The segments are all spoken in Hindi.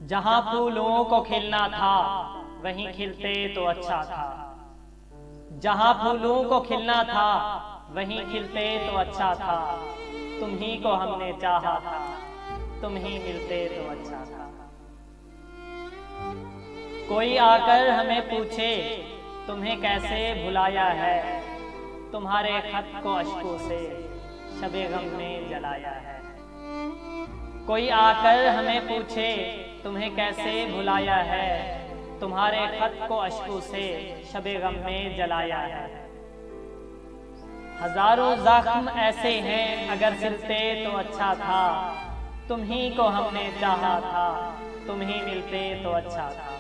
जहां फूलों को खिलना था वहीं खिलते तो अच्छा था। जहां फूलों को खिलना था वहीं खिलते तो अच्छा था। तुम ही को हमने चाहा था, तुम ही मिलते तो अच्छा था। कोई आकर हमें पूछे तुम्हें कैसे भुलाया है, तुम्हारे खत को अश्कों से शबे गम में जलाया है। कोई आकर हमें पूछे तुम्हें कैसे भुलाया है, तुम्हारे खत को अश्कों से शबे गम में जलाया है। हजारों जख्म ऐसे हैं अगर सिलते तो अच्छा था। तुम ही को हमने चाहा था, तुम ही मिलते तो अच्छा था।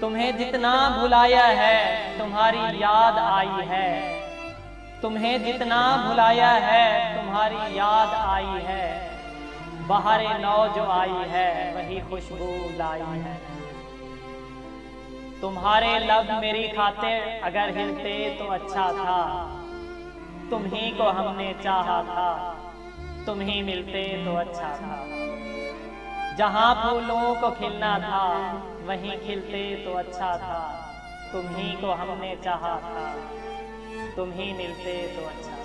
तुम्हें जितना भुलाया है तुम्हारी याद आई है, तुम्हें जितना भुलाया है तुम्हारी याद आई है। बहारे नौ जो आई है वही खुशबू लाई है। तुम्हारे लब मेरी खातिर अगर हिलते तो अच्छा था। तुम ही को हमने चाहा था, तुम ही मिलते तो अच्छा था। जहां फूलों को खिलना था वहीं खिलते तो अच्छा था। तुम ही को हमने चाहा था, तुम ही मिलते तो अच्छा था।